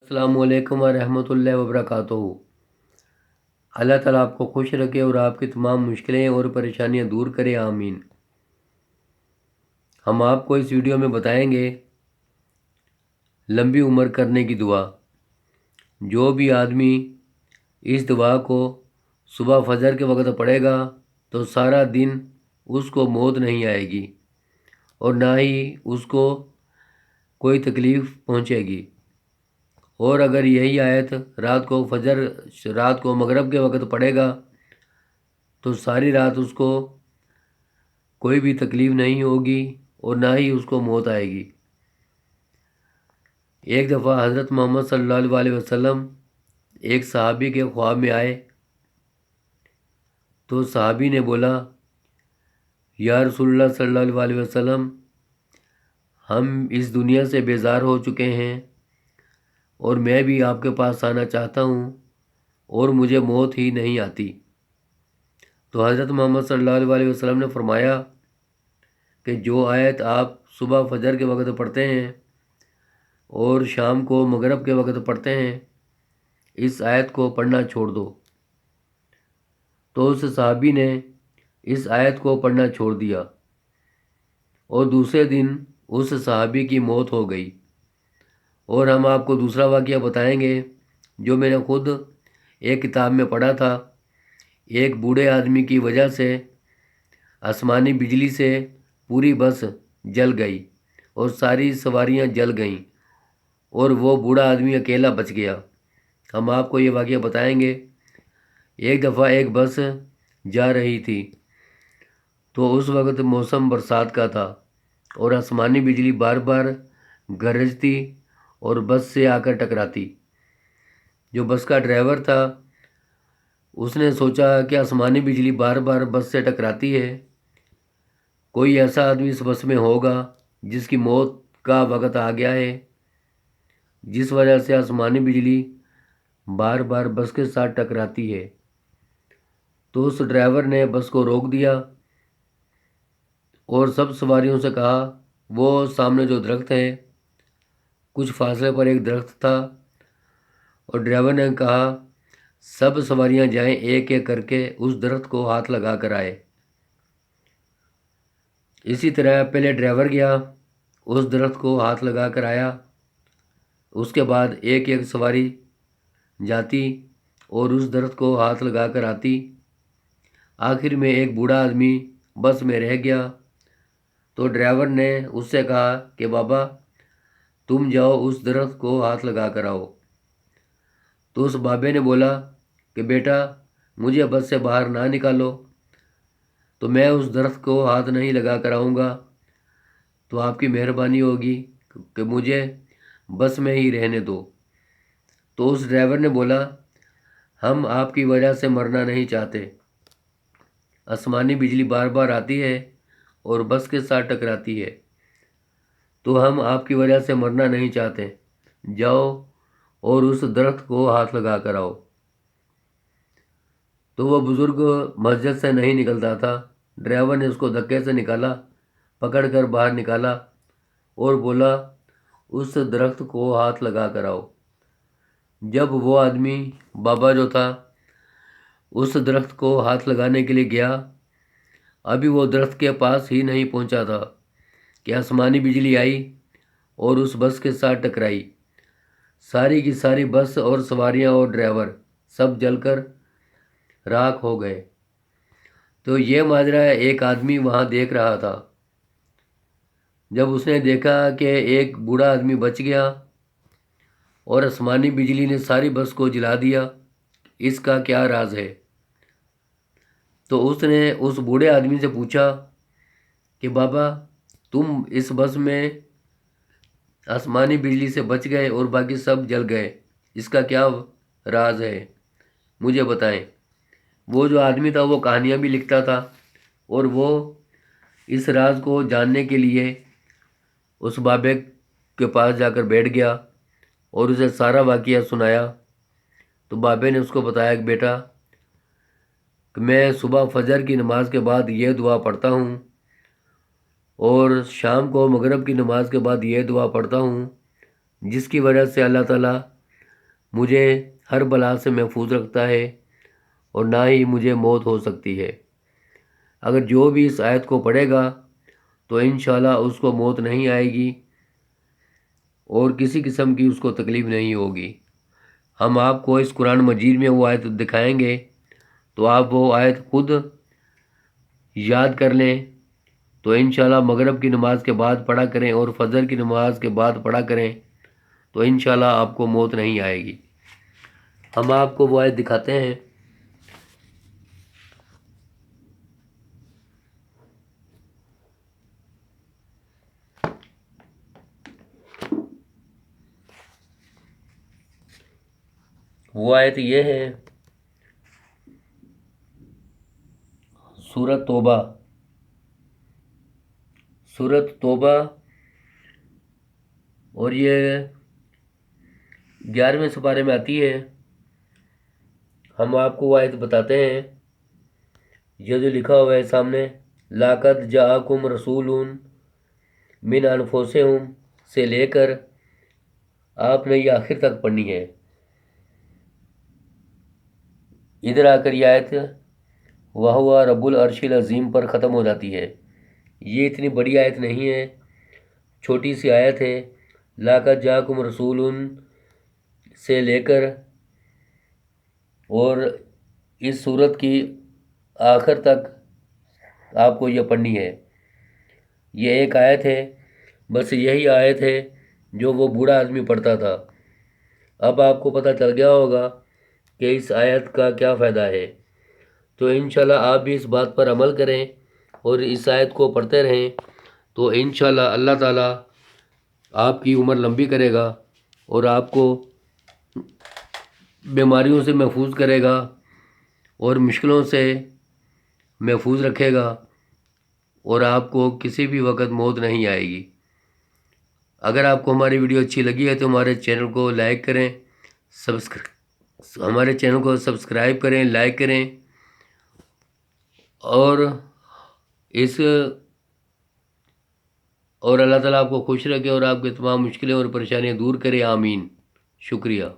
السلام علیکم ورحمۃ اللہ وبرکاتہ۔ اللہ تعالیٰ آپ کو خوش رکھے اور آپ کی تمام مشکلیں اور پریشانیاں دور کرے، آمین۔ ہم آپ کو اس ویڈیو میں بتائیں گے لمبی عمر کرنے کی دعا۔ جو بھی آدمی اس دعا کو صبح فجر کے وقت پڑھے گا تو سارا دن اس کو موت نہیں آئے گی اور نہ ہی اس کو کوئی تکلیف پہنچے گی۔ اور اگر یہی آیت رات کو مغرب کے وقت پڑھے گا تو ساری رات اس کو کوئی بھی تکلیف نہیں ہوگی اور نہ ہی اس کو موت آئے گی۔ ایک دفعہ حضرت محمد صلی اللہ علیہ وسلم ایک صحابی کے خواب میں آئے تو صحابی نے بولا، یا رسول اللہ صلی اللہ علیہ وسلم، ہم اس دنیا سے بیزار ہو چکے ہیں اور میں بھی آپ کے پاس آنا چاہتا ہوں اور مجھے موت ہی نہیں آتی۔ تو حضرت محمد صلی اللہ علیہ وسلم نے فرمایا کہ جو آیت آپ صبح فجر کے وقت پڑھتے ہیں اور شام کو مغرب کے وقت پڑھتے ہیں، اس آیت کو پڑھنا چھوڑ دو۔ تو اس صحابی نے اس آیت کو پڑھنا چھوڑ دیا اور دوسرے دن اس صحابی کی موت ہو گئی۔ اور ہم آپ کو دوسرا واقعہ بتائیں گے جو میں نے خود ایک کتاب میں پڑھا تھا۔ ایک بوڑھے آدمی کی وجہ سے آسمانی بجلی سے پوری بس جل گئی اور ساری سواریاں جل گئیں اور وہ بوڑھا آدمی اکیلا بچ گیا۔ ہم آپ کو یہ واقعہ بتائیں گے۔ ایک دفعہ ایک بس جا رہی تھی تو اس وقت موسم برسات کا تھا اور آسمانی بجلی بار بار گرجتی اور بس سے آ کر ٹکراتی۔ جو بس کا ڈرائیور تھا اس نے سوچا کہ آسمانی بجلی بار بار بس سے ٹکراتی ہے، کوئی ایسا آدمی اس بس میں ہوگا جس کی موت کا وقت آ گیا ہے، جس وجہ سے آسمانی بجلی بار بار بس کے ساتھ ٹکراتی ہے۔ تو اس ڈرائیور نے بس کو روک دیا اور سب سواریوں سے کہا، وہ سامنے جو درخت ہے، کچھ فاصلے پر ایک درخت تھا، اور ڈرائیور نے کہا سب سواریاں جائیں ایک ایک کر کے اس درخت کو ہاتھ لگا کر آئے۔ اسی طرح پہلے ڈرائیور گیا، اس درخت کو ہاتھ لگا کر آیا، اس کے بعد ایک ایک سواری جاتی اور اس درخت کو ہاتھ لگا کر آتی۔ آخر میں ایک بوڑھا آدمی بس میں رہ گیا تو ڈرائیور نے اس سے کہا کہ بابا تم جاؤ اس درخت کو ہاتھ لگا کر آؤ۔ تو اس بابے نے بولا کہ بیٹا مجھے بس سے باہر نہ نکالو، تو میں اس درخت کو ہاتھ نہیں لگا کر آؤں گا، تو آپ کی مہربانی ہوگی کہ مجھے بس میں ہی رہنے دو۔ تو اس ڈرائیور نے بولا، ہم آپ کی وجہ سے مرنا نہیں چاہتے، آسمانی بجلی بار بار آتی ہے اور بس کے ساتھ ٹکراتی ہے، تو ہم آپ کی وجہ سے مرنا نہیں چاہتے، جاؤ اور اس درخت کو ہاتھ لگا کر آؤ۔ تو وہ بزرگ مسجد سے نہیں نکلتا تھا۔ ڈرائیور نے اس کو دھکے سے نکالا، پکڑ کر باہر نکالا اور بولا اس درخت کو ہاتھ لگا کر آؤ۔ جب وہ آدمی بابا جو تھا اس درخت کو ہاتھ لگانے کے لیے گیا، ابھی وہ درخت کے پاس ہی نہیں پہنچا تھا کہ آسمانی بجلی آئی اور اس بس کے ساتھ ٹکرائی۔ ساری کی ساری بس اور سواریاں اور ڈرائیور سب جل کر راکھ ہو گئے۔ تو یہ ماجرا ایک آدمی وہاں دیکھ رہا تھا۔ جب اس نے دیکھا کہ ایک بوڑھا آدمی بچ گیا اور آسمانی بجلی نے ساری بس کو جلا دیا، اس کا کیا راز ہے؟ تو اس نے اس بوڑھے آدمی سے پوچھا کہ بابا تم اس بس میں آسمانی بجلی سے بچ گئے اور باقی سب جل گئے، اس کا کیا راز ہے، مجھے بتائیں۔ وہ جو آدمی تھا وہ کہانیاں بھی لکھتا تھا اور وہ اس راز کو جاننے کے لیے اس بابے کے پاس جا کر بیٹھ گیا اور اسے سارا واقعہ سنایا۔ تو بابے نے اس کو بتایا کہ بیٹا کہ میں صبح فجر کی نماز کے بعد یہ دعا پڑھتا ہوں اور شام کو مغرب کی نماز کے بعد یہ دعا پڑھتا ہوں، جس کی وجہ سے اللہ تعالیٰ مجھے ہر بلا سے محفوظ رکھتا ہے اور نہ ہی مجھے موت ہو سکتی ہے۔ اگر جو بھی اس آیت کو پڑھے گا تو انشاءاللہ اس کو موت نہیں آئے گی اور کسی قسم کی اس کو تکلیف نہیں ہوگی۔ ہم آپ کو اس قرآن مجید میں وہ آیت دکھائیں گے تو آپ وہ آیت خود یاد کر لیں، تو انشاءاللہ مغرب کی نماز کے بعد پڑھا کریں اور فجر کی نماز کے بعد پڑھا کریں، تو انشاءاللہ آپ کو موت نہیں آئے گی۔ ہم آپ کو وہ آیت دکھاتے ہیں۔ وہ آیت یہ ہے، سورۃ توبہ، اور یہ 11ویں سپارے میں آتی ہے۔ ہم آپ کو وہ آیت بتاتے ہیں، یہ جو لکھا ہوا ہے سامنے، لاقد جاءکم رسول من انفسکم سے لے کر آپ نے یہ آخر تک پڑھنی ہے۔ ادھر آ کر یہ آیت وَهُوَ رب العرش العظیم پر ختم ہو جاتی ہے۔ یہ اتنی بڑی آیت نہیں ہے، چھوٹی سی آیت ہے۔ لاقد جاءکم رسول سے لے کر اور اس صورت کی آخر تک آپ کو یہ پڑھنی ہے۔ یہ ایک آیت ہے، بس یہی آیت ہے جو وہ بوڑھا آدمی پڑھتا تھا۔ اب آپ کو پتہ چل گیا ہوگا کہ اس آیت کا کیا فائدہ ہے، تو انشاءاللہ آپ بھی اس بات پر عمل کریں اور اس آیت کو پڑھتے رہیں، تو انشاءاللہ اللہ تعالیٰ آپ کی عمر لمبی کرے گا اور آپ کو بیماریوں سے محفوظ کرے گا اور مشکلوں سے محفوظ رکھے گا، اور آپ کو کسی بھی وقت موت نہیں آئے گی۔ اگر آپ کو ہماری ویڈیو اچھی لگی ہے تو ہمارے چینل کو لائک کریں، ہمارے چینل کو سبسکرائب کریں، لائک کریں، اور اللہ تعالیٰ آپ کو خوش رکھے اور آپ کی تمام مشکلیں اور پریشانیاں دور کرے، آمین۔ شکریہ۔